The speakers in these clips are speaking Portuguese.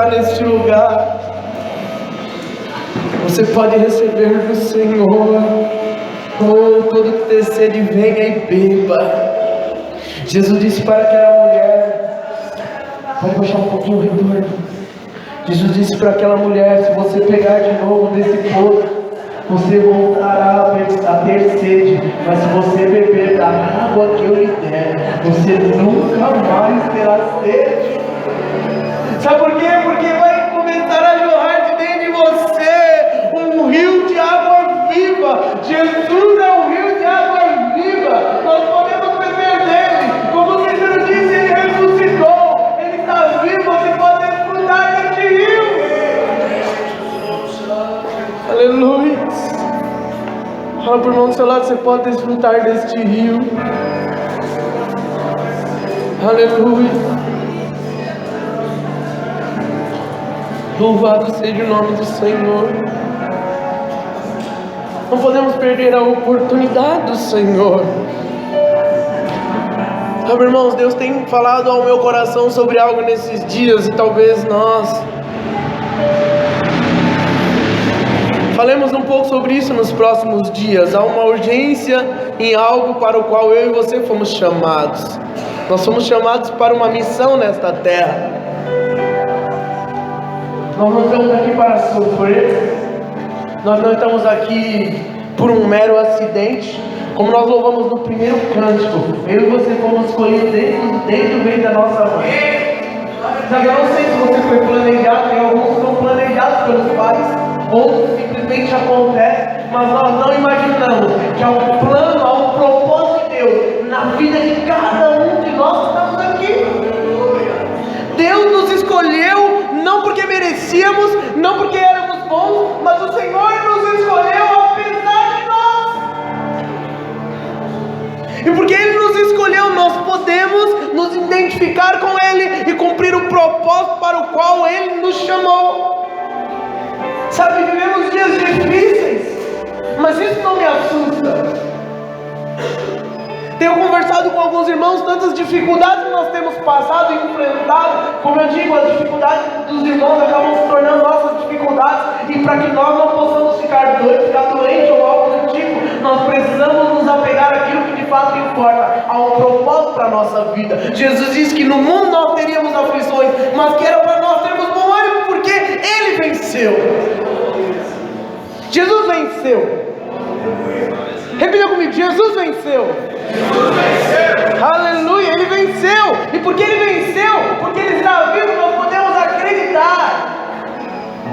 está neste lugar, você pode receber do Senhor. Oh, todo que tem sede, venha e beba. Jesus disse para aquela mulher, pode baixar um pouquinho o retorno. Jesus disse para aquela mulher: se você pegar de novo desse poço, você voltará a ter sede, mas se você beber da água que eu lhe der, você nunca mais terá sede. Sabe por quê? Porque vai começar a jorrar de dentro de você um rio de água viva. Jesus é um rio de água viva. Nós podemos beber dele. Como o Senhor disse, ele ressuscitou. Ele está vivo, você pode desfrutar deste rio. Aleluia. Fala para o irmão do seu lado, você pode desfrutar deste rio. Aleluia. Louvado seja o nome do Senhor. Não podemos perder a oportunidade do Senhor. Sabe, irmãos, Deus tem falado ao meu coração sobre algo nesses dias, e talvez nós falemos um pouco sobre isso nos próximos dias. Há uma urgência em algo para o qual eu e você fomos chamados. Nós fomos chamados para uma missão nesta terra. Nós não estamos aqui para sofrer. Nós não estamos aqui por um mero acidente. Como nós louvamos no primeiro cântico, eu e você fomos escolhidos desde o ventre da nossa mãe. Sabe, eu não sei se você foi planejado. Tem alguns que são planejados pelos pais, outros simplesmente acontece, mas nós não imaginamos que há um plano, há um propósito de Deus na vida de cada um de nós que estamos aqui. Deus nos escolheu não porque merecíamos, não porque éramos bons, mas o Senhor nos escolheu apesar de nós. E porque Ele nos escolheu, nós podemos nos identificar com Ele e cumprir o propósito para o qual Ele nos chamou. Sabe, vivemos dias difíceis, mas isso não me assusta. Tenho conversado com alguns irmãos, tantas dificuldades que nós temos passado e enfrentado. Como eu digo, as dificuldades dos irmãos acabam se tornando nossas dificuldades. E para que nós não possamos ficar doentes ou algo do tipo, nós precisamos nos apegar àquilo que de fato importa, a um propósito para a nossa vida. Jesus disse que no mundo nós teríamos aflições, mas que era para nós termos bom ânimo, porque Ele venceu. Jesus venceu. Repita comigo: Jesus venceu. Jesus venceu. Aleluia, Ele venceu. E porque Ele venceu, porque Ele está vivo, nós podemos acreditar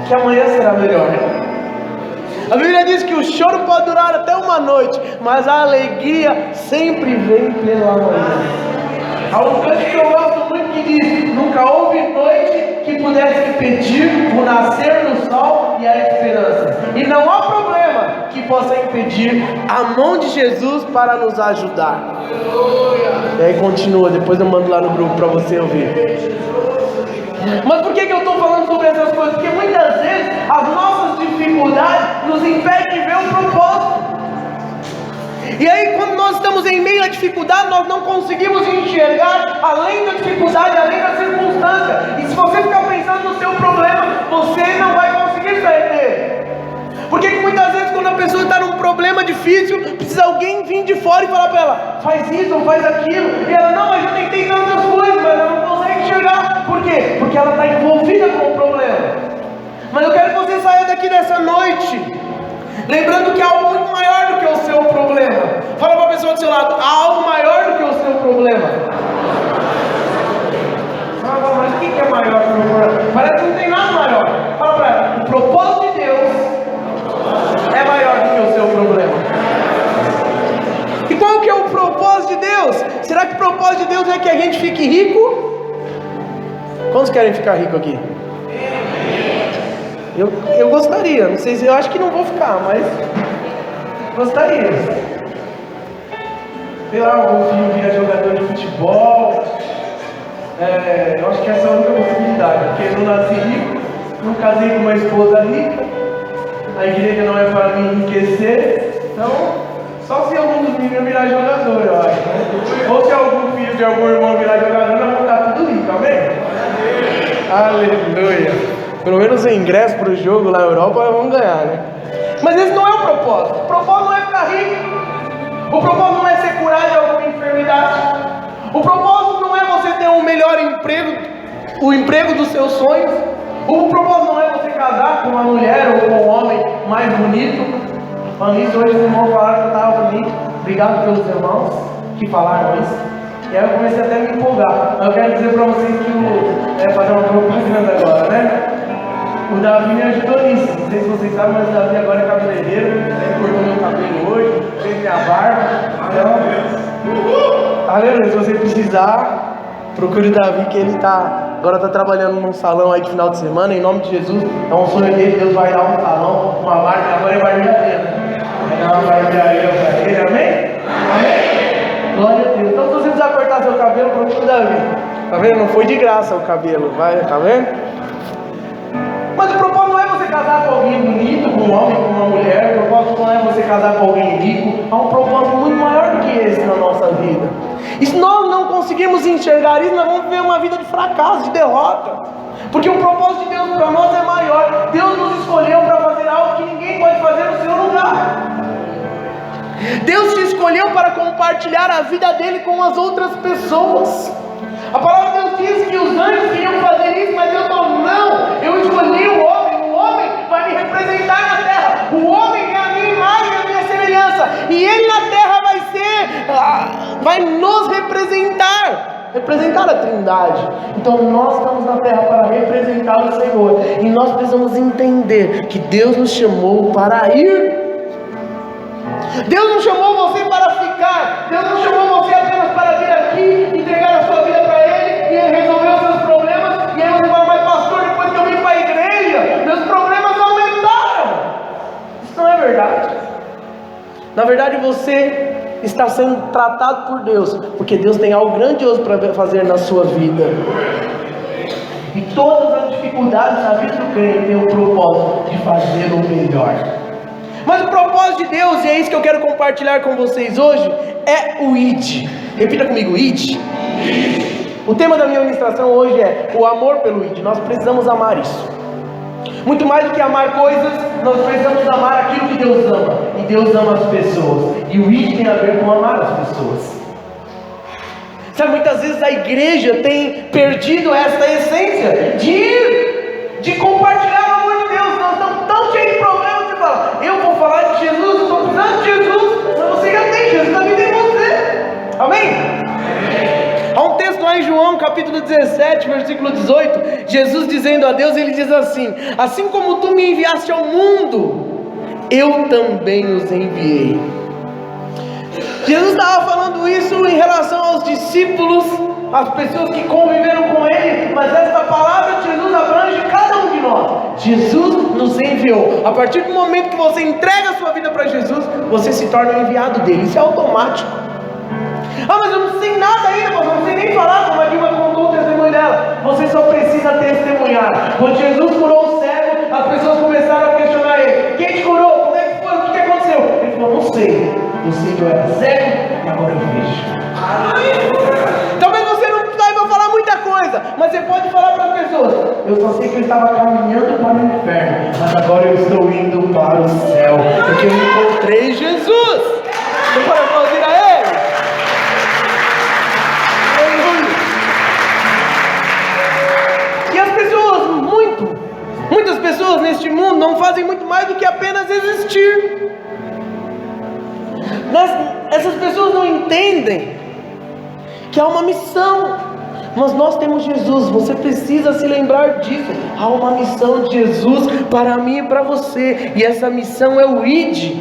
que amanhã será melhor. A Bíblia diz que o choro pode durar até uma noite, mas a alegria sempre vem pela manhã. Há um canto que eu gosto muito que diz: nunca houve noite que pudesse impedir o nascer do sol e a esperança. E não há problema que possa impedir a mão de Jesus para nos ajudar. E aí continua, depois eu mando lá no grupo para você ouvir. Mas por que eu estou falando sobre essas coisas? Porque muitas vezes as nossas dificuldades nos impedem de ver o propósito. E aí, quando nós estamos em meio à dificuldade, nós não conseguimos enxergar além da dificuldade, além da circunstância. E se você ficar pensando no seu problema, você não vai conseguir sair dele. Porque muitas vezes, quando a pessoa está num problema difícil, precisa alguém vir de fora e falar para ela: faz isso, faz aquilo. E ela: não, mas eu tentei tantas coisas, mas ela não consegue enxergar. Por quê? Porque ela está envolvida com o problema. Mas eu quero que você saia daqui nessa noite lembrando que há algo muito maior do que o seu problema. Fala para a pessoa do seu lado: há algo maior do que o seu problema. Mas o que é maior do que o meu problema? Parece que não tem nada maior. Fala para ela: o propósito de Deus é maior do que o seu problema. E qual que é o propósito de Deus? Será que o propósito de Deus é que a gente fique rico? Quantos querem ficar rico aqui? Eu gostaria, não sei se eu acho que não vou ficar, mas gostaria. Sei lá, algum filho vira jogador de futebol. Eu acho que essa é a única possibilidade, porque eu não nasci rico, não casei com uma esposa rica, a igreja não é para me enriquecer, então só se algum dos meninos virar jogador, eu acho, né? Ou se algum filho de algum irmão virar jogador, nós vamos estar tudo rico, amém? Aleluia! Pelo menos o ingresso para o jogo lá na Europa vamos ganhar, né? Mas esse não é o propósito. O propósito não é ficar rico. O propósito não é ser curado de alguma enfermidade. O propósito não é você ter um melhor emprego, o emprego dos seus sonhos. O propósito não é você casar com uma mulher ou com um homem mais bonito. Falando isso, hoje os irmãos falaram que eu estava bonito. Obrigado pelos irmãos que falaram isso. E aí eu comecei até a me empolgar. Mas eu quero dizer para vocês que fazer uma propaganda agora, né? O Davi me ajudou nisso. Não sei se vocês sabem, mas o Davi agora é cabeleireiro. Ele cortou meu cabelo hoje, fez minha barba. Então, aleluia. Se você precisar, procure o Davi, que ele agora está trabalhando num salão aí de final de semana. Em nome de Jesus, é um sonho dele. Deus vai dar um salão, uma barba, agora é barbearia. Vai dar uma barbearia para ele, amém? Amém? Glória a Deus. Então, se você precisar cortar seu cabelo, procure o Davi. Tá vendo? Não foi de graça o cabelo, tá vendo? Mas o propósito não é você casar com alguém bonito, com um homem, com uma mulher. O propósito não é você casar com alguém rico. Há um propósito muito maior do que esse na nossa vida. E se nós não conseguirmos enxergar isso, nós vamos viver uma vida de fracasso, de derrota. Porque o propósito de Deus para nós é maior. Deus nos escolheu para fazer algo que ninguém pode fazer no seu lugar. Deus te escolheu para compartilhar a vida dele com as outras pessoas. A palavra de Deus diz que os anjos queriam fazer isso, mas Deus falou, não, eu escolhi o homem vai me representar na terra, o homem é a minha imagem, a minha semelhança, e ele na terra vai nos representar a Trindade. Então nós estamos na terra para representar o Senhor, e nós precisamos entender que Deus nos chamou para ir. Deus não chamou você para ficar. Deus não chamou você apenas para vir aqui, entregar a sua vida para Ele e Ele resolver os seus problemas. E aí você fala, mas pastor, depois que eu vim para a igreja, meus problemas aumentaram. Isso não é verdade. Na verdade, você está sendo tratado por Deus, porque Deus tem algo grandioso para fazer na sua vida. E todas as dificuldades na vida do crente têm o propósito de fazer o melhor. Mas o propósito de Deus, e é isso que eu quero compartilhar com vocês hoje, é o ID. Repita comigo, ID. O tema da minha ministração hoje é o amor pelo ID. Nós precisamos amar isso. Muito mais do que amar coisas, nós precisamos amar aquilo que Deus ama. E Deus ama as pessoas. E o ID tem a ver com amar as pessoas. Sabe, muitas vezes a igreja tem perdido essa essência de compartilhar o amor de Deus. Nós estamos tão cheios de problemas. Eu vou falar de Jesus, eu estou precisando de Jesus, mas você já tem Jesus na vida em você. Amém? Há um texto lá em João capítulo 17, versículo 18, Jesus dizendo a Deus, ele diz assim: assim como tu me enviaste ao mundo, eu também os enviei. Jesus estava falando isso em relação aos discípulos, as pessoas que conviveram com Ele, mas essa palavra de Jesus abrange cada um de nós. Jesus nos enviou. A partir do momento que você entrega a sua vida para Jesus, você se torna um enviado dele. Isso é automático. Ah, mas eu não sei nada ainda, eu não sei nem falar, como a Dilma contou o testemunho dela. Você só precisa testemunhar. Quando Jesus curou o cego, as pessoas começaram a questionar ele: quem te curou? Como é que foi? O que aconteceu? Ele falou: não sei. Eu sei que eu era cego e agora eu vejo. Talvez você não saiba falar muita coisa, mas você pode falar para as pessoas: eu só sei que eu estava caminhando para o inferno, mas agora eu estou indo para o céu, porque eu encontrei Jesus. Você pode aplaudir a Ele? E as pessoas, muitas pessoas neste mundo não fazem muito mais do que apenas existir. Essas pessoas não entendem que há uma missão, mas nós temos Jesus. Você precisa se lembrar disso. Há uma missão de Jesus para mim e para você, e essa missão é o ID.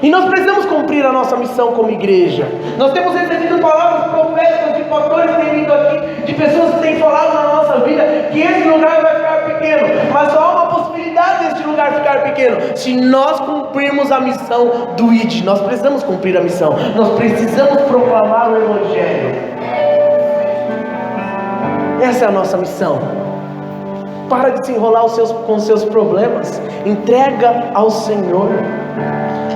E nós precisamos cumprir a nossa missão como igreja. Nós temos recebido palavras proféticas de pastores que têm vindo aqui, de pessoas que têm falado na nossa vida que esse lugar vai ficar pequeno, mas só há uma possibilidade deste lugar ficar pequeno se nós cumprirmos a missão do ID. Nós precisamos cumprir a missão. Nós precisamos proclamar o Evangelho. Essa é a nossa missão. Para de se enrolar com os seus problemas. Entrega ao Senhor.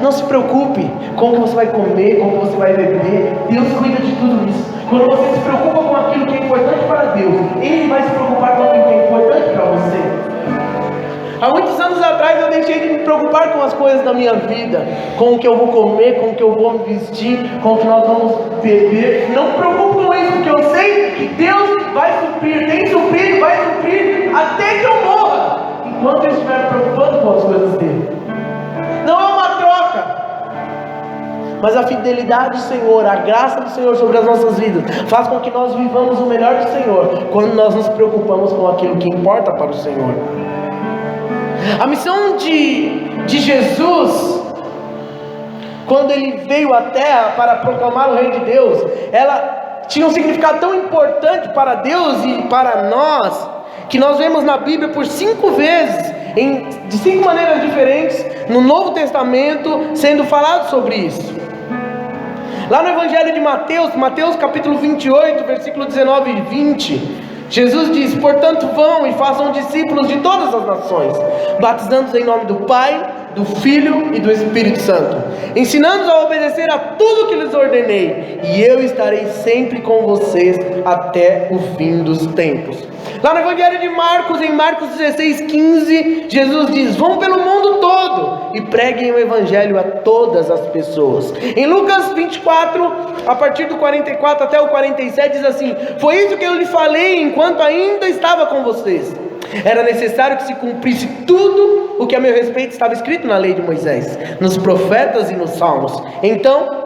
Não se preocupe com o que você vai comer, com o que você vai beber. Deus cuida de tudo isso. Quando você se preocupa com aquilo que é importante para Deus, Ele vai se preocupar com aquilo que é importante para deixei de me preocupar com as coisas da minha vida, com o que eu vou comer, com o que eu vou me vestir, com o que nós vamos beber. Não me preocupo com isso, porque eu sei que Deus vai suprir, tem suprido, vai suprir até que eu morra, enquanto eu estiver me preocupando com as coisas dele. Não é uma troca, mas a fidelidade do Senhor, a graça do Senhor sobre as nossas vidas, faz com que nós vivamos o melhor do Senhor, quando nós nos preocupamos com aquilo que importa para o Senhor. A missão de Jesus, quando Ele veio à terra para proclamar o reino de Deus, ela tinha um significado tão importante para Deus e para nós, que nós vemos na Bíblia por 5 vezes, de 5 maneiras diferentes, no Novo Testamento, sendo falado sobre isso. Lá no Evangelho de Mateus, Mateus capítulo 28, versículo 19 e 20, Jesus diz: portanto vão e façam discípulos de todas as nações, batizando-os em nome do Pai, do Filho e do Espírito Santo, ensinando-os a obedecer a tudo que lhes ordenei, e eu estarei sempre com vocês até o fim dos tempos. Lá no Evangelho de Marcos, em Marcos 16:15, Jesus diz: vão pelo mundo todo e preguem o Evangelho a todas as pessoas. Em Lucas 24, a partir do 44 até o 47, diz assim: foi isso que eu lhe falei enquanto ainda estava com vocês. Era necessário que se cumprisse tudo o que a meu respeito estava escrito na lei de Moisés, nos profetas e nos salmos. Então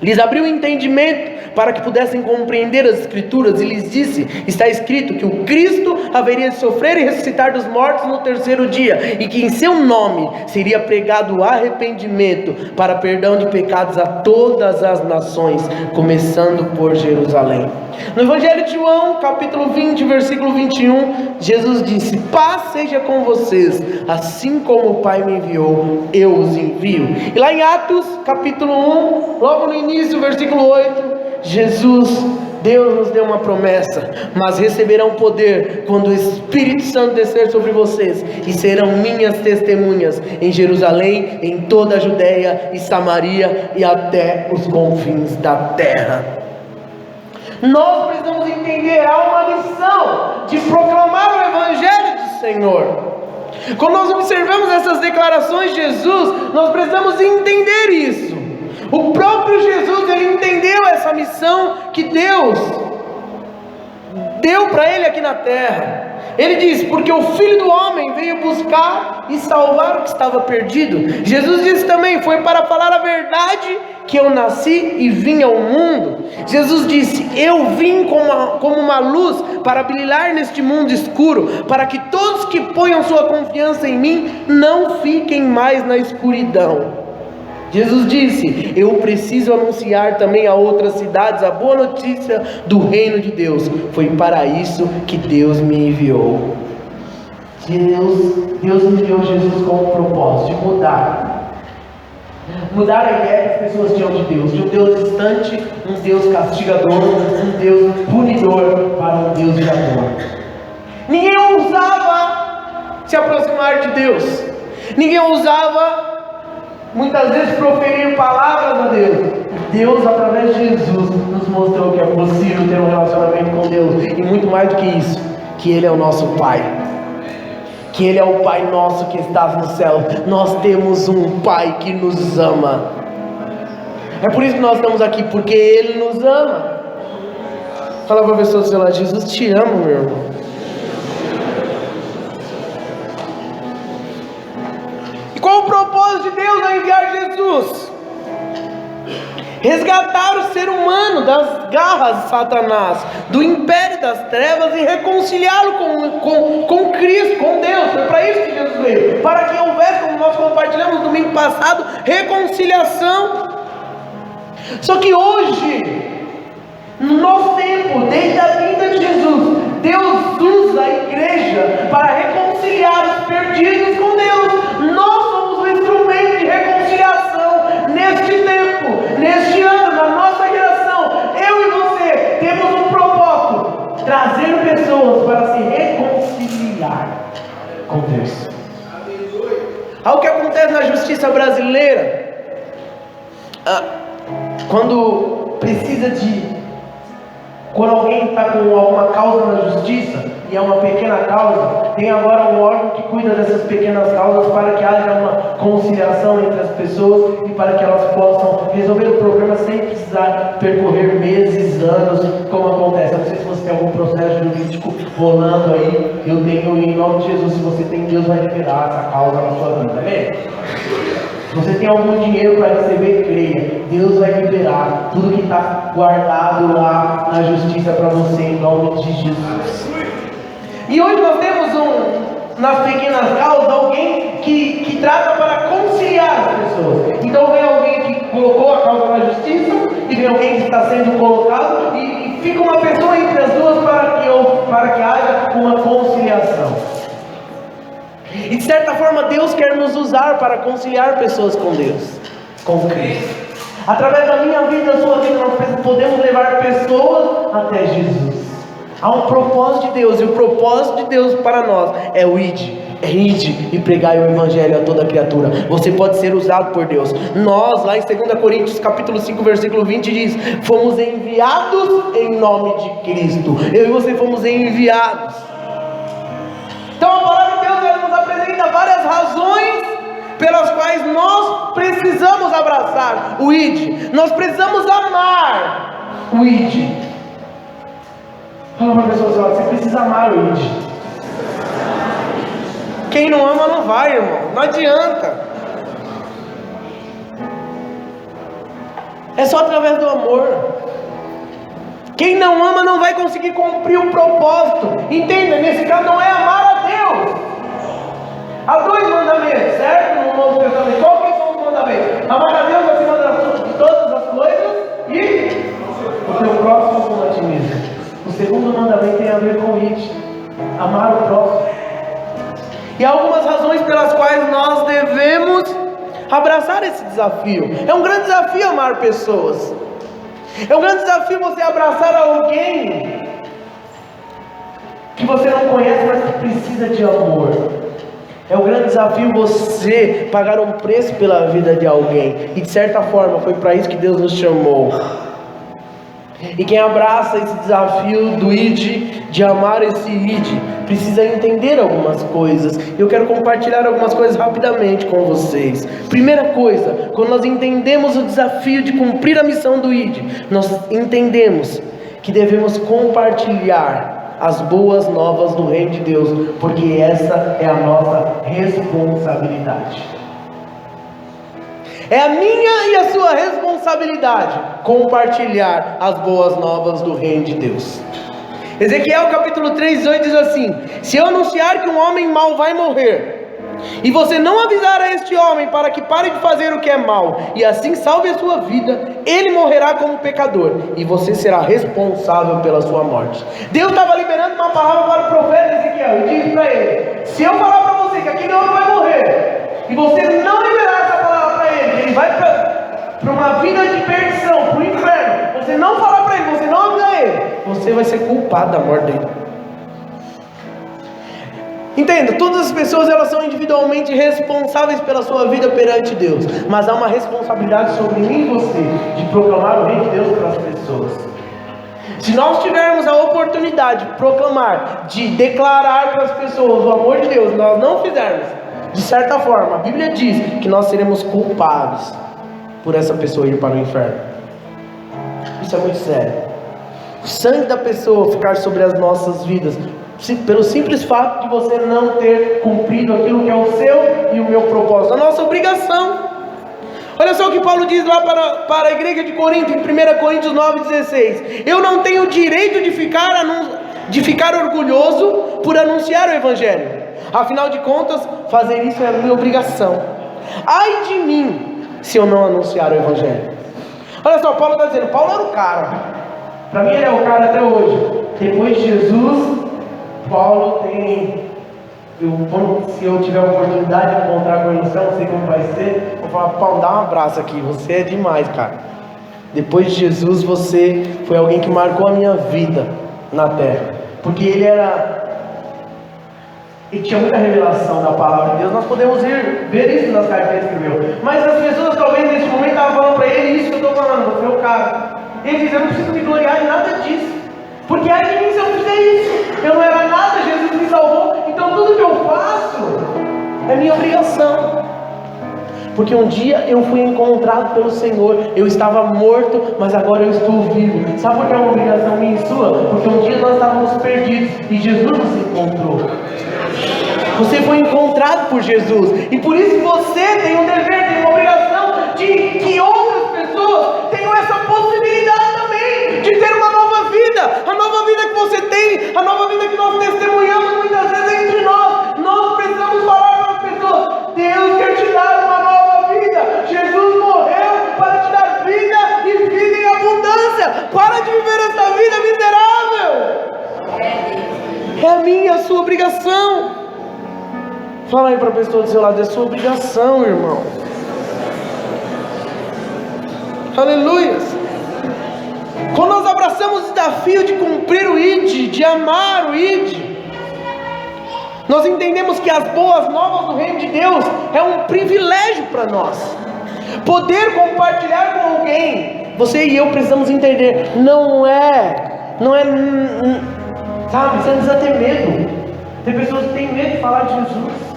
lhes abriu o entendimento para que pudessem compreender as Escrituras, e lhes disse: está escrito que o Cristo haveria de sofrer e ressuscitar dos mortos no terceiro dia, e que em seu nome seria pregado o arrependimento para perdão de pecados a todas as nações, começando por Jerusalém. No Evangelho de João, capítulo 20, versículo 21, Jesus disse: paz seja com vocês, assim como o Pai me enviou, eu os envio. E lá em Atos, capítulo 1, logo no início, versículo 8, Deus nos deu uma promessa: mas receberão poder quando o Espírito Santo descer sobre vocês, e serão minhas testemunhas em Jerusalém, em toda a Judéia e Samaria e até os confins da terra. Nós precisamos entender, há uma missão de proclamar o Evangelho do Senhor. Quando nós observamos essas declarações de Jesus, nós precisamos entender isso. O próprio Jesus, ele entendeu essa missão que Deus deu para ele aqui na terra. Ele diz: porque o Filho do Homem veio buscar e salvar o que estava perdido. Jesus disse também: foi para falar a verdade que eu nasci e vim ao mundo. Jesus disse: eu vim como uma luz para brilhar neste mundo escuro, para que todos que ponham sua confiança em mim não fiquem mais na escuridão. Jesus disse: eu preciso anunciar também a outras cidades a boa notícia do reino de Deus. Foi para isso que Deus me enviou. Deus enviou Jesus com o propósito de mudar a ideia que as pessoas tinham de Deus distante, um Deus castigador, um Deus punidor, para um Deus de amor. Ninguém ousava se aproximar de Deus, ninguém ousava muitas vezes proferir palavras a Deus. Deus, através de Jesus, nos mostrou que é possível ter um relacionamento com Deus, e muito mais do que isso, que Ele é o nosso Pai, que Ele é o Pai nosso que estás no céu. Nós temos um Pai que nos ama. É por isso que nós estamos aqui, porque Ele nos ama. Fala para a pessoa do seu lado: Jesus te ama, meu irmão. Qual o propósito de Deus ao enviar Jesus? Resgatar o ser humano das garras de Satanás, do império das trevas, e reconciliá-lo com Cristo, com Deus. Foi para isso que Jesus veio, para que houvesse, como nós compartilhamos no domingo passado, reconciliação. Só que hoje, no nosso tempo, desde a vinda de Jesus, Deus usa a igreja para reconciliar os perdidos com Deus. Nós somos um instrumento de reconciliação neste tempo, neste ano, na nossa geração. Eu e você temos um propósito: trazer pessoas para se reconciliar com Deus. Algo que acontece na justiça brasileira, quando alguém está com alguma causa na justiça, e é uma pequena causa, tem agora um órgão que cuida dessas pequenas causas para que haja uma conciliação entre as pessoas e para que elas possam resolver o problema sem precisar percorrer meses, anos, como acontece. Eu não sei se você tem algum processo jurídico rolando aí, eu tenho, em nome de Jesus, se você tem, Deus vai liberar essa causa na sua vida, amém? Se você tem algum dinheiro para receber, creia, Deus vai liberar tudo que está guardado lá na justiça para você, em nome de Jesus. E hoje nós temos nas pequenas causas, alguém que trata para conciliar as pessoas. Então vem alguém que colocou a causa na justiça, e vem alguém que está sendo colocado, e fica uma pessoa entre as duas para que haja uma conciliação. E de certa forma Deus quer nos usar para conciliar pessoas com Deus, com Cristo. Através da minha vida, da sua vida, nós podemos levar pessoas até Jesus. Há um propósito de Deus, e o propósito de Deus para nós é o ide e pregai o Evangelho a toda criatura. Você pode ser usado por Deus. Nós, lá em 2 Coríntios capítulo 5, versículo 20 diz: fomos enviados em nome de Cristo. Eu e você fomos enviados. Então a palavra de Deus, ela nos apresenta várias razões pelas quais nós precisamos abraçar o ide. Nós precisamos amar o ide. Fala para a pessoa assim: você precisa amar o ide. Quem não ama não vai, irmão. Não adianta. É só através do amor. Quem não ama não vai conseguir cumprir o propósito. Entenda, nesse caso não é amar a Deus. Há 2 mandamentos, certo? No Novo Testamento. Qual que são os mandamentos? Amar a Deus acima de todas as coisas e o teu próximo como a ti mesmo. O segundo mandamento tem a ver com isso: amar o próximo. E há algumas razões pelas quais nós devemos abraçar esse desafio. É um grande desafio amar pessoas. É um grande desafio você abraçar alguém que você não conhece, mas que precisa de amor. É um grande desafio você pagar um preço pela vida de alguém. E de certa forma foi para isso que Deus nos chamou. E quem abraça esse desafio do ide, de amar esse ide, precisa entender algumas coisas. Eu quero compartilhar algumas coisas rapidamente com vocês. Primeira coisa, quando nós entendemos o desafio de cumprir a missão do ide, nós entendemos que devemos compartilhar as boas novas do reino de Deus, porque essa é a nossa responsabilidade. É a minha e a sua responsabilidade compartilhar as boas novas do reino de Deus. Ezequiel capítulo 3:8 diz assim: se eu anunciar que um homem mau vai morrer, e você não avisar a este homem para que pare de fazer o que é mal, e assim salve a sua vida, ele morrerá como pecador, e você será responsável pela sua morte. Deus estava liberando uma palavra para o profeta Ezequiel, e disse para ele: se eu falar para você que aquele homem vai morrer, e você não liberar essa palavra para ele, ele vai para uma vida de perdição, para o inferno, você não falar para ele, você não avisar ele, você vai ser culpado da morte dele. Entenda, todas as pessoas elas são individualmente responsáveis pela sua vida perante Deus, mas há uma responsabilidade sobre mim e você de proclamar o reino de Deus para as pessoas. Se nós tivermos a oportunidade de proclamar, de declarar para as pessoas o amor de Deus, nós não fizermos, de certa forma, a Bíblia diz que nós seremos culpados por essa pessoa ir para o inferno. Isso é muito sério. O sangue da pessoa ficar sobre as nossas vidas, pelo simples fato de você não ter cumprido aquilo que é o seu e o meu propósito, a nossa obrigação. Olha só o que Paulo diz lá para a igreja de Corinto, em 1 Coríntios 9,16: eu não tenho direito de ficar orgulhoso por anunciar o Evangelho, afinal de contas, fazer isso é a minha obrigação. Ai de mim, se eu não anunciar o Evangelho. Olha só, Paulo está dizendo, Paulo era o cara, para mim ele é o cara até hoje. Depois de Jesus, Paulo tem, se eu tiver a oportunidade de encontrar com ele, não sei como vai ser, vou falar: Paulo, dá um abraço aqui, você é demais, cara. Depois de Jesus, você foi alguém que marcou a minha vida na terra, porque ele tinha muita revelação da palavra de Deus. Nós podemos ver isso nas cartas que ele escreveu, mas as pessoas talvez nesse momento estavam falando para ele isso que eu estou falando, você é o cara. Ele diz: eu não preciso me gloriar em nada disso, porque ai de mim se eu fizer isso, eu não era nada, é minha obrigação. Porque um dia eu fui encontrado pelo Senhor, eu estava morto, mas agora eu estou vivo. Sabe por que é uma obrigação minha e sua? Porque um dia nós estávamos perdidos e Jesus nos encontrou. Você foi encontrado por Jesus, e por isso você tem um dever, tem uma obrigação de que outras pessoas tenham essa possibilidade também de ter uma nova vida. A nova vida que você tem, a nova vida que nós testemunhamos muitas vezes entre nós. Nós precisamos falar para as pessoas: Deus quer te dar uma nova vida. Jesus morreu para te dar vida e vida em abundância. Para de viver essa vida miserável. É a minha, a sua obrigação. Fala aí para a pessoa do seu lado: é sua obrigação, irmão. Aleluia. Quando nós abraçamos o desafio de cumprir o ID, de amar o ID, nós entendemos que as boas novas do reino de Deus é um privilégio para nós. Poder compartilhar com alguém, você e eu precisamos entender, não é, sabe, você não precisa ter medo. Tem pessoas que têm medo de falar de Jesus.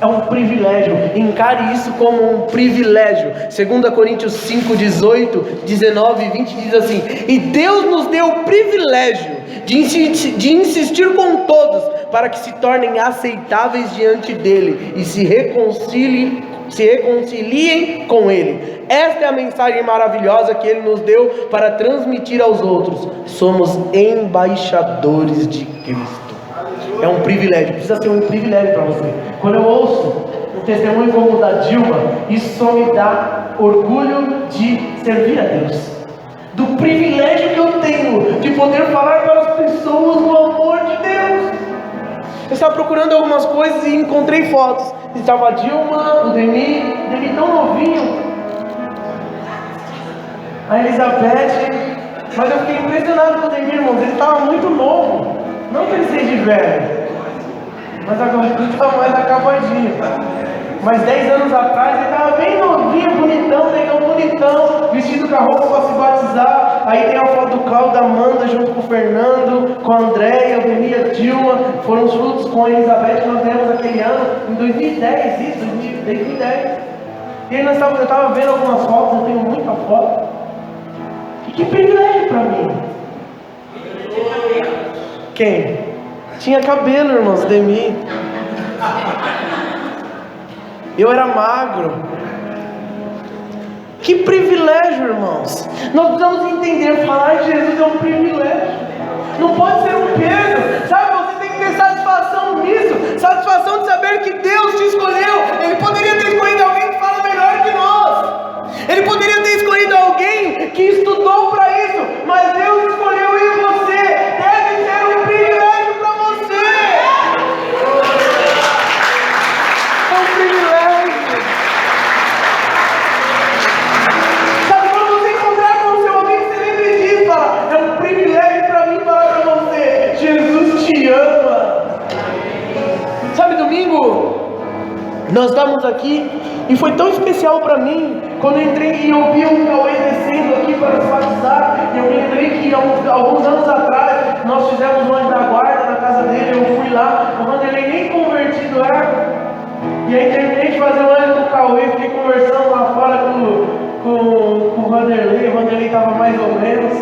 É um privilégio, encare isso como um privilégio. 2 Coríntios 5, 18, 19 e 20 diz assim: e Deus nos deu o privilégio de insistir com todos, para que se tornem aceitáveis diante dele e se reconciliem com ele. Esta é a mensagem maravilhosa que ele nos deu para transmitir aos outros. Somos embaixadores de Cristo. É um privilégio, precisa ser um privilégio para você. Quando eu ouço um testemunho como o da Dilma, isso só me dá orgulho de servir a Deus, do privilégio que eu tenho de poder falar para as pessoas o amor de Deus. Eu estava procurando algumas coisas e encontrei fotos. Estava a Dilma, o Demi tão novinho, a Elizabeth, mas eu fiquei impressionado com o Demi, irmãos, ele estava muito novo. Não que ele seja velho, mas agora ele está mais acabadinho. Mas 10 anos atrás ele estava bem novinho, bonitão, negão bonitão, vestido com a roupa para se batizar. Aí tem a foto do Cláudio, da Amanda, junto com o Fernando, com a Andréia, o Demi e a Dilma. Foram os frutos com a Elizabeth que nós demos aquele ano, em 2010, isso, 2010. E aí eu estava vendo algumas fotos, eu tenho muita foto. E que privilégio para mim. Quem? Tinha cabelo, irmãos, Demi. Eu era magro. Que privilégio, irmãos. Nós precisamos entender, falar de Jesus é um privilégio. Não pode ser um peso. Sabe, você tem que ter satisfação nisso. Satisfação de saber que Deus te escolheu. Ele poderia ter escolhido alguém que fala melhor que nós. Ele poderia ter escolhido alguém que estudou para isso. Mas Deus escolheu eu e você. Deve ser um privilégio para você. É um privilégio. Sabe, quando você encontrar com o seu amigo, você lembre disso. Fala: é um privilégio para mim falar para você: Jesus te ama. Sabe, domingo nós estamos aqui e foi tão especial para mim quando eu entrei e eu vi o Cauê descendo aqui para se batizar. E eu me lembrei que alguns anos atrás nós fizemos um anjo da guarda na casa dele. Eu fui lá, o Vanderlei nem convertido era. E aí terminei de fazer o anjo do Cauê, fiquei conversando lá fora com o Vanderlei. O Vanderlei estava mais ou menos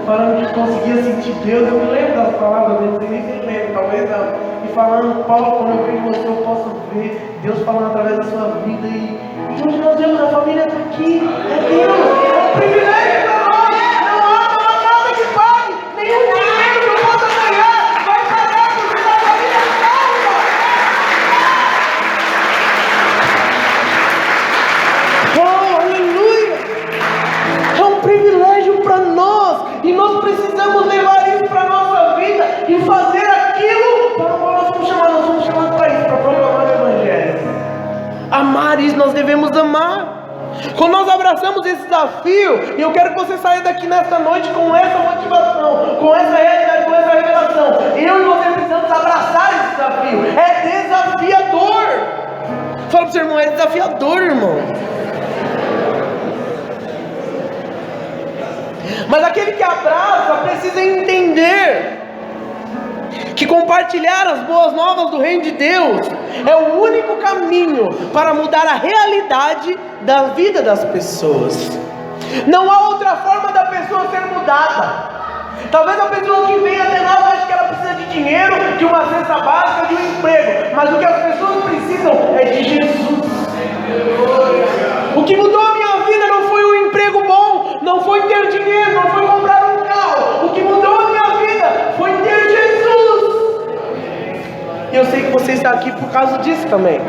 falando que conseguia sentir Deus. Eu me lembro das palavras dele, nem se lembra, talvez não. E falando: Paulo, quando eu vejo você, eu posso ver Deus falando através da sua vida. E hoje nós vemos a família aqui. É Deus, é um privilégio para nós. Não há nada que pague, nenhum dinheiro que eu possa ganhar vai pagar por ser a família salva. Oh, aleluia! É um privilégio para nós. E nós precisamos levar isso para a nossa vida e fazer aquilo para o qual nós fomos chamados. Nós fomos chamados para isso, para proclamar o Evangelho. Amar isso, nós devemos amar. Quando nós abraçamos esse desafio, e eu quero que você saia daqui nesta noite com essa motivação, com essa realidade, com essa revelação. Eu e você precisamos abraçar esse desafio. É desafiador. Fala para o seu irmão: é desafiador, irmão. Mas aquele que abraça precisa entender que compartilhar as boas novas do reino de Deus é o único caminho para mudar a realidade da vida das pessoas. Não há outra forma da pessoa ser mudada. Talvez a pessoa que vem até nós ache que ela precisa de dinheiro, de uma cesta básica, de um emprego, mas o que as pessoas precisam é de Jesus. O que mudou a minha vida não foi um emprego bom, não foi ter dinheiro, não foi comprar um carro. O que mudou a minha vida foi ter Jesus. E eu sei que você está aqui por causa disso também,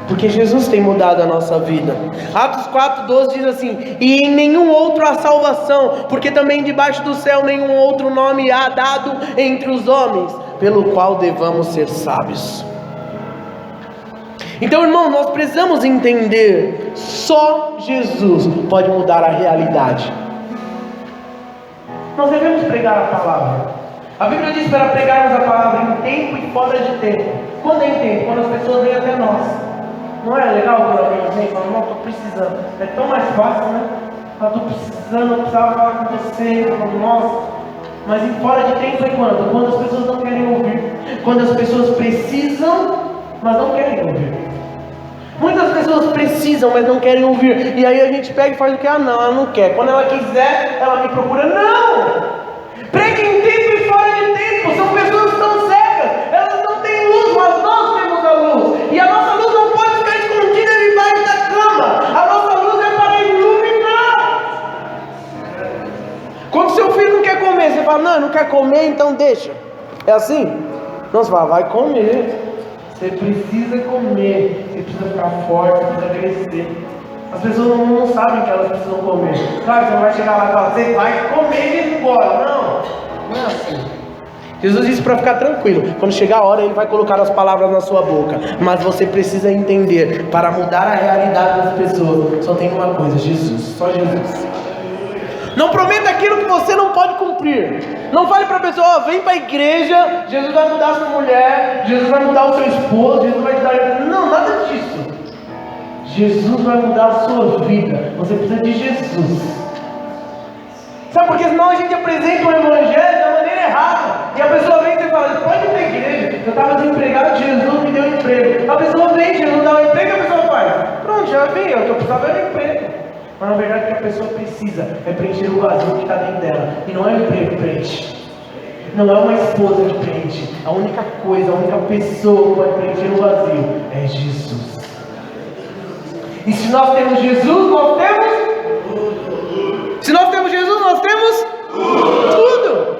porque Jesus tem mudado a nossa vida. Atos 4:12 diz assim: e em nenhum outro há salvação, porque também debaixo do céu nenhum outro nome há dado entre os homens, pelo qual devamos ser sábios. Então, irmão, nós precisamos entender, só Jesus pode mudar a realidade. Nós devemos pregar a palavra. A Bíblia diz para pregarmos a palavra em tempo e fora de tempo. Quando é em tempo? Quando as pessoas vêm até nós. Não é legal quando alguém vem e fala: não, estou precisando. É tão mais fácil, né? Estou precisando, eu precisava falar com você, com nós. Mas em fora de tempo é quando? Quando as pessoas não querem ouvir. Quando as pessoas precisam, mas não querem ouvir. Muitas pessoas precisam, mas não querem ouvir. E aí a gente pega e faz o que? Ah, não, ela não quer. Quando ela quiser, ela me procura. Não! Pregue em tempo e fora de tempo. São pessoas que estão cegas. Elas não têm luz, mas nós temos a luz. E a nossa luz não pode ficar escondida debaixo da cama. A nossa luz é para iluminar. Quando seu filho não quer comer, você fala: não, não quer comer, então deixa. É assim? Não, você fala: vai comer. Você precisa comer, você precisa ficar forte, você precisa crescer. As pessoas não sabem que elas precisam comer. Claro, você não vai chegar lá e falar: você vai comer e ir embora. Não é assim. Jesus disse para ficar tranquilo. Quando chegar a hora, Ele vai colocar as palavras na sua boca. Mas você precisa entender, para mudar a realidade das pessoas, só tem uma coisa: Jesus, só Jesus. Não prometa aquilo que você não pode cumprir. Não fale para a pessoa: vem para a igreja, Jesus vai mudar a sua mulher, Jesus vai mudar o seu esposo, Jesus vai te dar... Não, nada disso. Jesus vai mudar a sua vida. Você precisa de Jesus. Sabe por quê? Senão a gente apresenta o evangelho da maneira errada. E a pessoa vem e fala: pode ir para a igreja, eu estava desempregado, Jesus me deu um emprego. A pessoa vem, Jesus dá um emprego, a pessoa faz: pronto, já vim, o que eu precisava era um emprego. Mas na verdade o que a pessoa precisa é preencher o vazio que está dentro dela. E não é o emprego que preenche, não é uma esposa que preenche. A única coisa, a única pessoa que pode preencher o vazio é Jesus. E se nós temos Jesus, nós temos tudo. Se nós temos Jesus, nós temos tudo.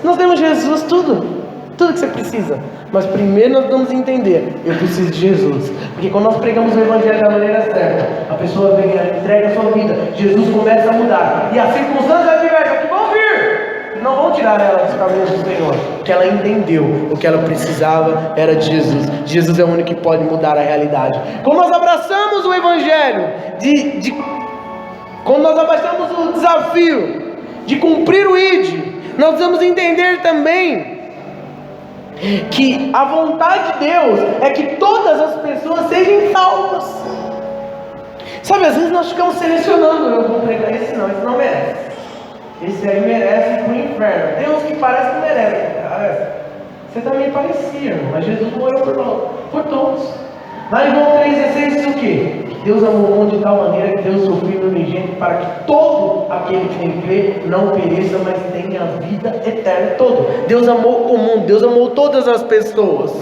Nós temos Jesus, tudo que você precisa. Mas primeiro nós vamos entender: eu preciso de Jesus. Porque quando nós pregamos o evangelho da maneira certa, a pessoa vem e entrega a sua vida, Jesus começa a mudar. E as circunstâncias adversas que vão vir não vão tirar ela dos caminhos do Senhor, porque ela entendeu o que ela precisava era de Jesus. Jesus é o único que pode mudar a realidade. Quando nós abraçamos o evangelho, quando nós abraçamos o desafio de cumprir o ID, nós precisamos entender também que a vontade de Deus é que todas as pessoas sejam salvas. Sabe, às vezes nós ficamos selecionando: eu vou pregar esse não merece, esse aí merece ir para o inferno. Tem uns que parece que merece. Você também parecia, mas Jesus morreu por todos. Lá em João 3,16 diz o quê? Que Deus amou o mundo de tal maneira que Deus seu Filho unigênito, para que todo aquele que nele crê não pereça, mas tenha a vida eterna. Deus amou o mundo, Deus amou todas as pessoas.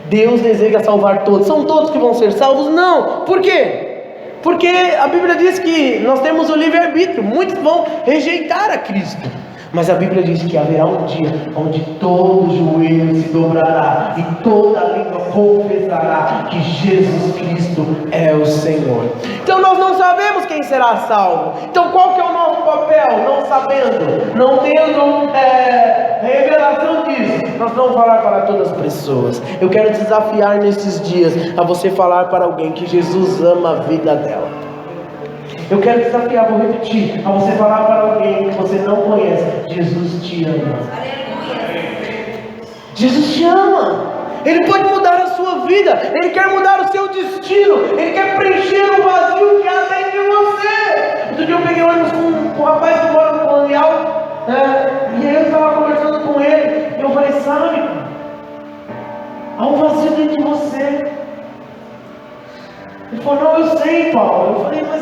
Deus deseja salvar todos. São todos que vão ser salvos? Não. Por quê? Porque a Bíblia diz que nós temos o livre-arbítrio. Muitos vão rejeitar a Cristo, mas a Bíblia diz que haverá um dia onde todo joelho se dobrará e toda língua confessará que Jesus Cristo é o Senhor. Então nós não sabemos quem será salvo. Então qual que é o nosso papel? Não sabendo, não tendo revelação disso, nós vamos falar para todas as pessoas. Eu quero desafiar nesses dias a você falar para alguém que Jesus ama a vida dela. Eu quero desafiar, vou repetir, a você falar para alguém que você não conhece: Jesus te ama. Jesus te ama. Ele pode mudar a sua vida. Ele quer mudar o seu destino. Ele quer preencher o vazio que há dentro de você. Outro dia eu peguei ônibus com um rapaz que mora no Colonial, e aí eu estava conversando com ele, e eu falei: mas sabe, há um vazio dentro de você. Ele falou, não, eu sei, Paulo. Eu falei, mas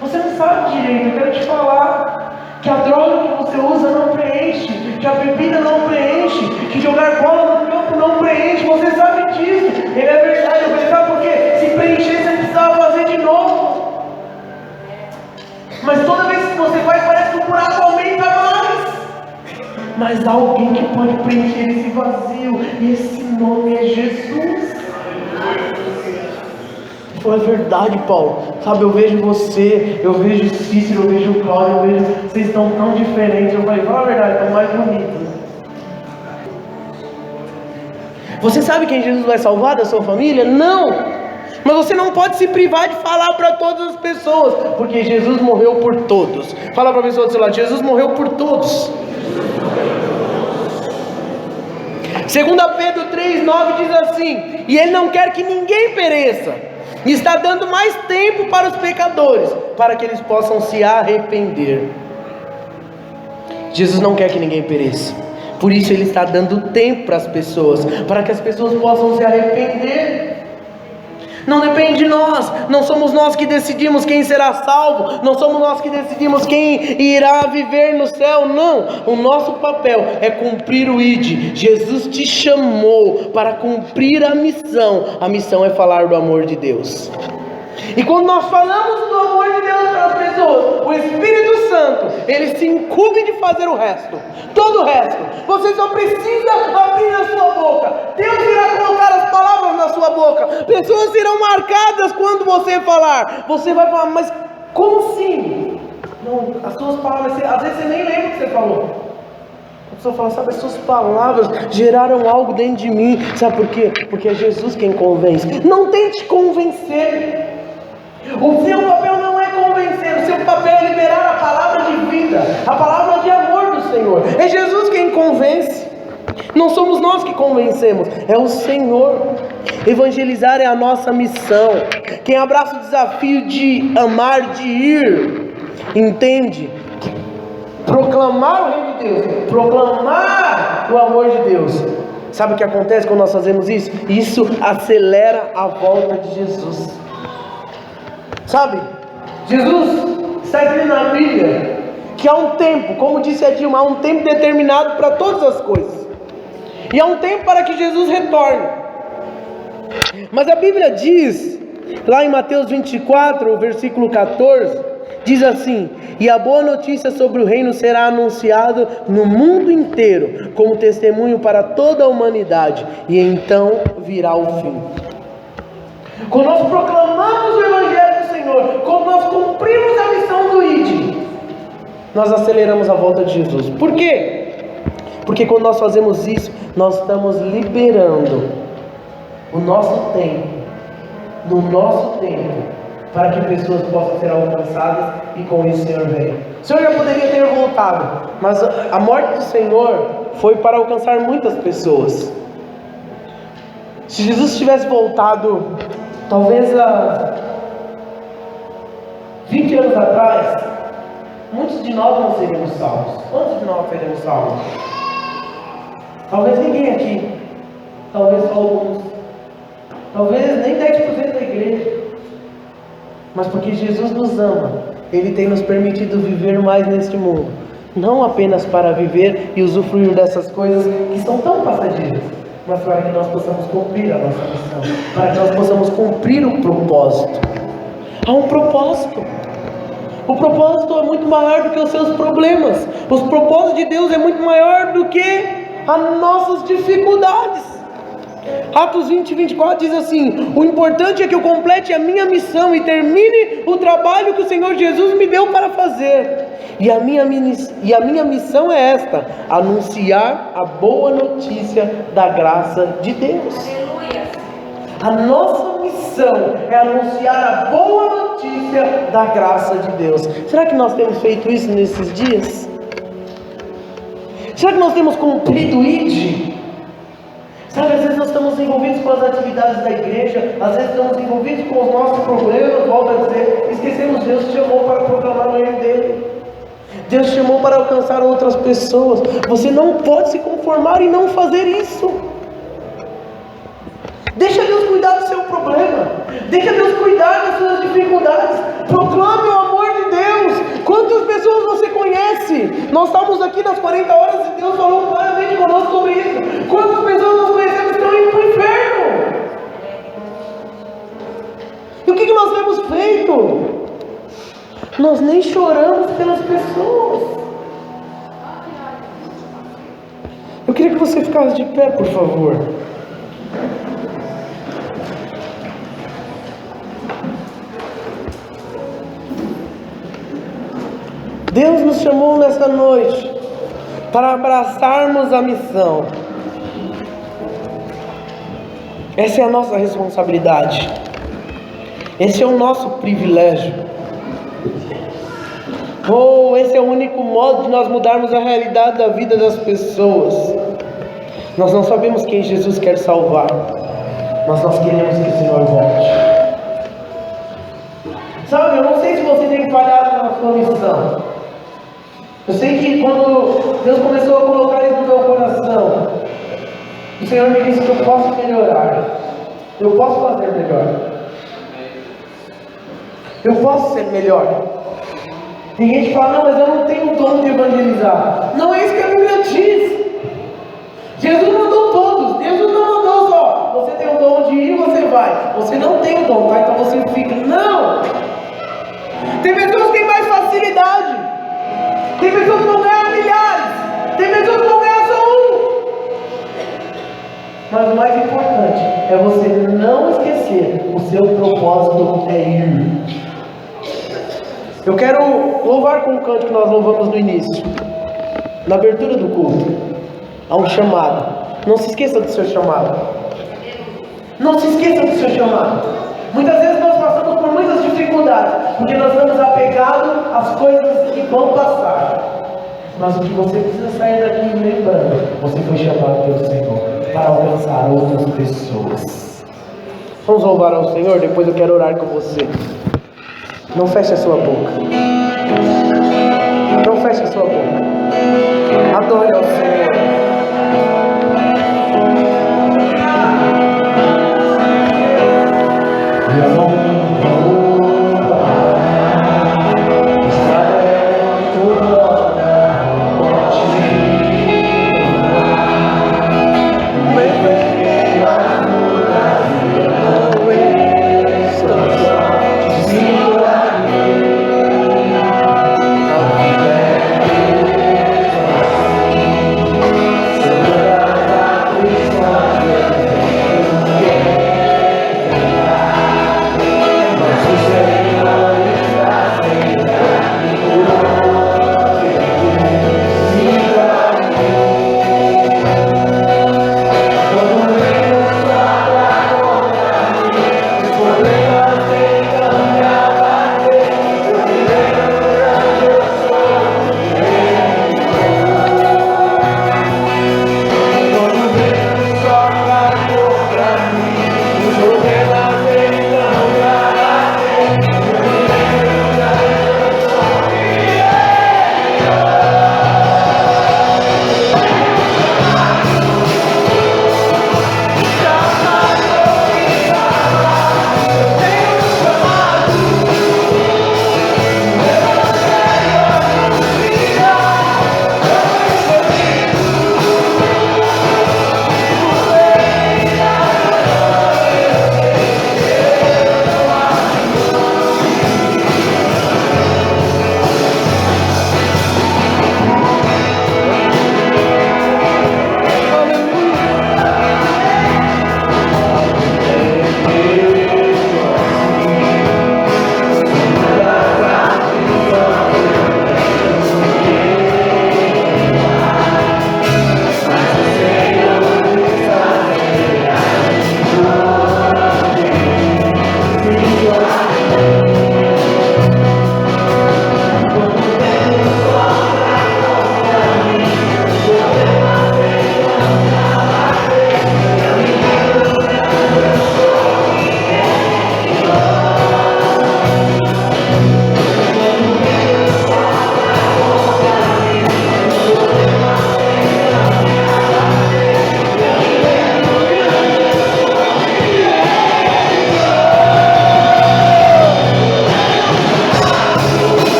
você não sabe direito. Eu quero te falar que a droga que você usa não preenche, que a bebida não preenche, que jogar bola no campo não preenche. Você sabe disso. Ele é verdade. Eu falei, sabe por quê? Se preencher, você precisava fazer de novo. Mas toda vez que você vai, parece que o buraco aumenta mais. Mas há alguém que pode preencher esse vazio, e esse nome é Jesus. É verdade, Paulo. Sabe, eu vejo você, eu vejo Cícero, eu vejo Cláudio, eu vejo, vocês estão tão diferentes. Eu falei, fala a verdade, estão mais bonitos. Você sabe quem Jesus vai salvar da sua família? Não! Mas você não pode se privar de falar para todas as pessoas, porque Jesus morreu por todos. Fala para a pessoa do seu lado, Jesus morreu por todos. 2 Pedro 3,9 diz assim: e Ele não quer que ninguém pereça, e está dando mais tempo para os pecadores, para que eles possam se arrepender. Jesus não quer que ninguém pereça, por isso Ele está dando tempo para as pessoas, para que as pessoas possam se arrepender. Não depende de nós, não somos nós que decidimos quem será salvo, não somos nós que decidimos quem irá viver no céu, não. O nosso papel é cumprir o ID. Jesus te chamou para cumprir a missão é falar do amor de Deus. E quando nós falamos do amor de Deus para as pessoas, o Espírito Santo, ele se incumbe de fazer o resto, todo o resto. Você só precisa abrir a sua boca. Deus irá colocar as palavras na sua boca. Pessoas serão marcadas quando você falar. Você vai falar, mas como assim? Não, as suas palavras, às vezes você nem lembra o que você falou. A pessoa fala, sabe, as suas palavras geraram algo dentro de mim. Sabe por quê? Porque é Jesus quem convence. Não tente convencer. O seu papel não é convencer, o seu papel é liberar a palavra de vida, a palavra de amor do Senhor. É Jesus quem convence, não somos nós que convencemos, é o Senhor. Evangelizar é a nossa missão. Quem abraça o desafio de amar, de ir, entende? Proclamar o reino de Deus, proclamar o amor de Deus. Sabe o que acontece quando nós fazemos isso? Isso acelera a volta de Jesus. Sabe, Jesus está escrito na Bíblia que há um tempo, como disse a Dilma, há um tempo determinado para todas as coisas, e há um tempo para que Jesus retorne. Mas a Bíblia diz, lá em Mateus 24, versículo 14, diz assim: e a boa notícia sobre o reino será anunciado no mundo inteiro, como testemunho para toda a humanidade, e então virá o fim. Quando nós proclamamos o Evangelho do Senhor, quando nós cumprimos a missão do ID, nós aceleramos a volta de Jesus. Por quê? Porque quando nós fazemos isso, nós estamos liberando o nosso tempo, do nosso tempo, para que pessoas possam ser alcançadas, e com isso o Senhor vem. O Senhor já poderia ter voltado, mas a morte do Senhor foi para alcançar muitas pessoas. Se Jesus tivesse voltado, talvez há 20 anos atrás, muitos de nós não seríamos salvos. Quantos de nós seríamos salvos? Talvez ninguém aqui, talvez só alguns, talvez nem 10% da igreja. Mas porque Jesus nos ama, Ele tem nos permitido viver mais neste mundo, não apenas para viver e usufruir dessas coisas que são tão passageiras, mas para que nós possamos cumprir a nossa missão, para que nós possamos cumprir o propósito. Há um propósito. O propósito é muito maior do que os seus problemas. Os propósitos de Deus é muito maior do que as nossas dificuldades. Atos 20, 24 diz assim: o importante é que eu complete a minha missão e termine o trabalho que o Senhor Jesus me deu para fazer. E a minha missão é esta: anunciar a boa notícia da graça de Deus. A nossa missão é anunciar a boa notícia da graça de Deus. Será que nós temos feito isso nesses dias? Será que nós temos cumprido o ID? Sabe, às vezes nós estamos envolvidos com as atividades da igreja, às vezes estamos envolvidos com os nossos problemas, volto a dizer, esquecemos Deus que chamou para proclamar o reino dele. Deus te chamou para alcançar outras pessoas. Você não pode se conformar e não fazer isso. Deixa Deus cuidar do seu problema. Deixa Deus cuidar das suas dificuldades. Proclame o amor de Deus. Quantas pessoas você conhece? Nós estamos aqui nas 40 horas e Deus falou claramente conosco sobre isso. Quantas pessoas nós conhecemos que estão indo para o inferno? E o que nós temos feito? Nós nem choramos pelas pessoas. Eu queria que você ficasse de pé, por favor. Deus nos chamou nessa noite para abraçarmos a missão. Essa é a nossa responsabilidade. Esse é o nosso privilégio. Esse é o único modo de nós mudarmos a realidade da vida das pessoas. Nós não sabemos quem Jesus quer salvar, mas nós queremos que o Senhor volte. Sabe, eu não sei se você tem falhado na sua missão. Eu sei que quando Deus começou a colocar isso no meu coração, o Senhor me disse que eu posso melhorar. Eu posso fazer melhor. Eu posso ser melhor. Tem gente que fala, não, mas eu não tenho o dom de evangelizar. Não é isso que a Bíblia diz. Jesus mandou todos. Jesus não mandou só, você tem o dom de ir e você vai. Você não tem o dom, tá? Então você fica. Não! Tem pessoas que têm mais facilidade. Tem pessoas que vão ganhar milhares. Tem pessoas que vão ganhar só um. Mas o mais importante é você não esquecer, o seu propósito é ir. Eu quero louvar com o canto que nós louvamos no início. Na abertura do culto, há um chamado. Não se esqueça do seu chamado. Não se esqueça do seu chamado. Muitas vezes nós passamos por muitas dificuldades, porque nós estamos apegados às coisas que vão passar. Mas o que você precisa sair daqui lembrando, você foi chamado pelo Senhor para alcançar outras pessoas. Vamos louvar ao Senhor, depois eu quero orar com você. Não feche a sua boca. Não feche a sua boca. Adore ao Senhor.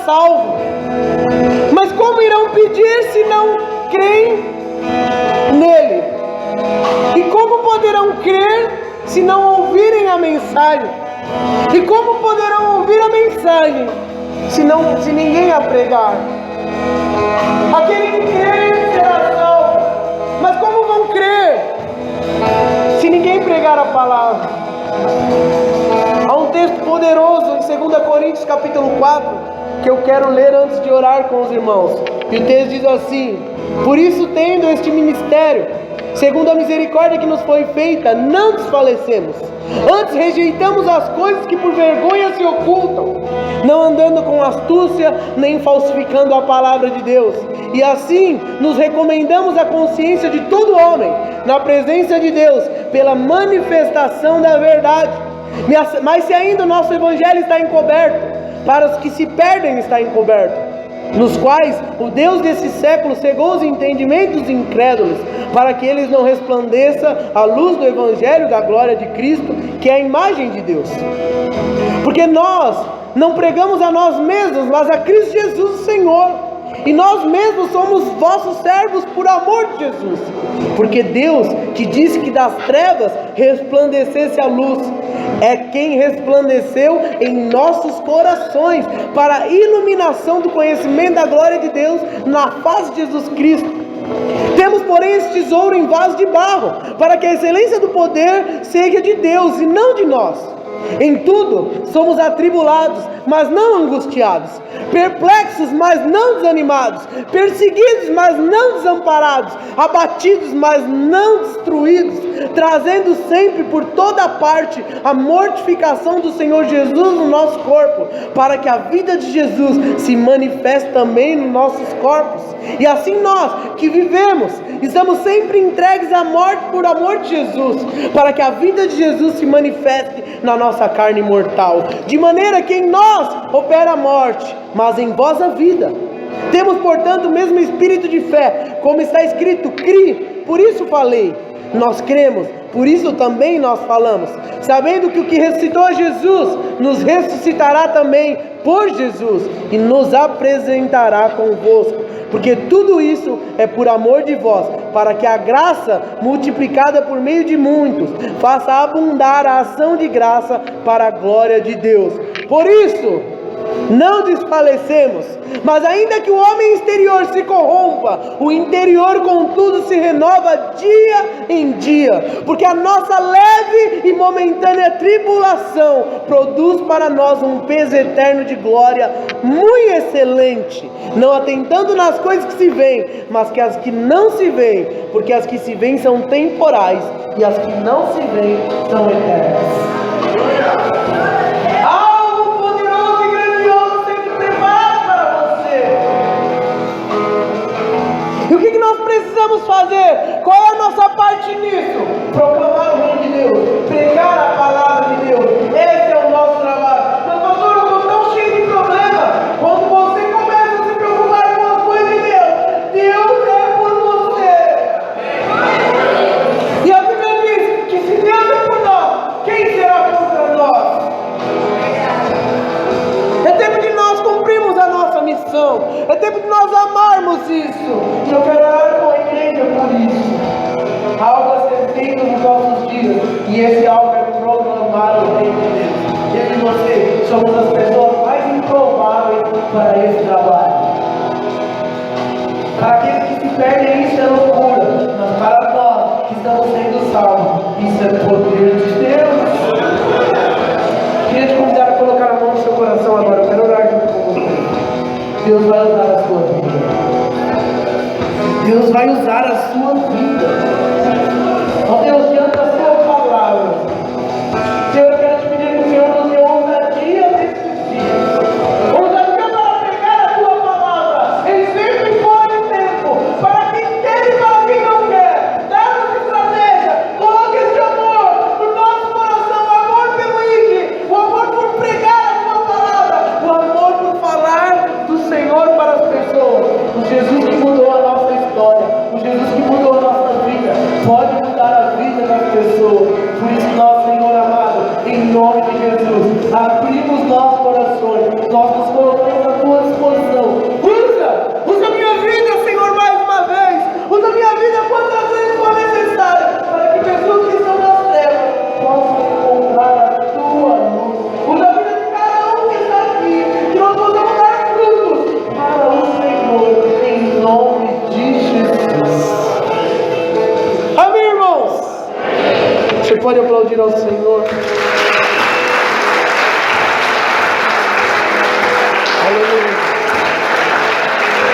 salvo. Mas como irão pedir se não creem nele? E como poderão crer se não ouvirem a mensagem? E como poderão ouvir a mensagem se ninguém a pregar? Aquele que crê será salvo. Mas como vão crer se ninguém pregar a palavra? Há um texto poderoso em 2 Coríntios capítulo 4 que eu quero ler antes de orar com os irmãos. E o texto diz assim: por isso, tendo este ministério, segundo a misericórdia que nos foi feita, não desfalecemos. Antes rejeitamos as coisas que por vergonha se ocultam, não andando com astúcia, nem falsificando a palavra de Deus. E assim nos recomendamos à consciência de todo homem, na presença de Deus, pela manifestação da verdade. Mas se ainda o nosso evangelho está encoberto, para os que se perdem está encoberto, nos quais o Deus desse século cegou os entendimentos incrédulos, para que eles não resplandeça a luz do evangelho da glória de Cristo, que é a imagem de Deus. Porque nós não pregamos a nós mesmos, mas a Cristo Jesus o Senhor, e nós mesmos somos vossos servos por amor de Jesus. Porque Deus, que disse que das trevas resplandecesse a luz, é quem resplandeceu em nossos corações para a iluminação do conhecimento da glória de Deus na face de Jesus Cristo. Temos, porém, esse tesouro em vaso de barro, para que a excelência do poder seja de Deus e não de nós. Em tudo somos atribulados, mas não angustiados, perplexos, mas não desanimados, perseguidos, mas não desamparados, abatidos, mas não destruídos, trazendo sempre por toda parte a mortificação do Senhor Jesus no nosso corpo, para que a vida de Jesus se manifeste também nos nossos corpos. E assim nós, que vivemos, estamos sempre entregues à morte por amor de Jesus, para que a vida de Jesus se manifeste na nossa carne mortal, de maneira que em nós opera a morte, mas em vós a vida. Temos, portanto, o mesmo espírito de fé, como está escrito: cri, por isso falei. Nós cremos, por isso também nós falamos, sabendo que o que ressuscitou a Jesus nos ressuscitará também por Jesus e nos apresentará convosco. Porque tudo isso é por amor de vós, para que a graça, multiplicada por meio de muitos, faça abundar a ação de graça para a glória de Deus. Por isso, não desfalecemos, mas ainda que o homem exterior se corrompa, o interior contudo se renova dia em dia, porque a nossa leve e momentânea tribulação produz para nós um peso eterno de glória muito excelente, não atentando nas coisas que se veem, mas que as que não se veem, porque as que se veem são temporais e as que não se veem são eternas. E o que nós precisamos fazer? Qual é a nossa parte nisso? Proclamar o reino de Deus, pregar a palavra de Deus. Esse é o nosso trabalho. Mas pastor, eu estou tão cheio de problemas. Quando você começa a se preocupar com as coisas de Deus, Deus é por você. E a Bíblia diz que se Deus é por nós, quem será contra nós? É tempo de nós cumprirmos a nossa missão. É tempo de nós amarmos isso. E eu quero orar com a igreja por isso. Algo a ser feito nos nossos dias. E esse algo é proclamar o reino de Deus. Eu e você somos as pessoas mais improváveis para esse trabalho. Para aqueles que se perdem, isso é loucura. Mas para nós que estamos sendo salvos, isso é poder de Deus. Queria te convidar a colocar a mão no seu coração agora. Eu quero orar junto com você. Deus vai usar a sua vida. Deus vai usar a sua vida. Ó Deus, diante da sua palavra, Senhor, eu quero te pedir que o Senhor nos dê ousadia nesses dias. Ousadia para pregar a tua palavra em tempo e fora de tempo, para quem quer e para quem não quer. Dá-nos estratégia, coloque esse amor no nosso coração, o amor pelo ID, o amor por pregar a tua palavra, o amor por falar do Senhor para as pessoas. O Jesus que mudou a nossa história, o Jesus que mudou a nossa vida, pode mudar a vida das pessoas. pode aplaudir ao Senhor?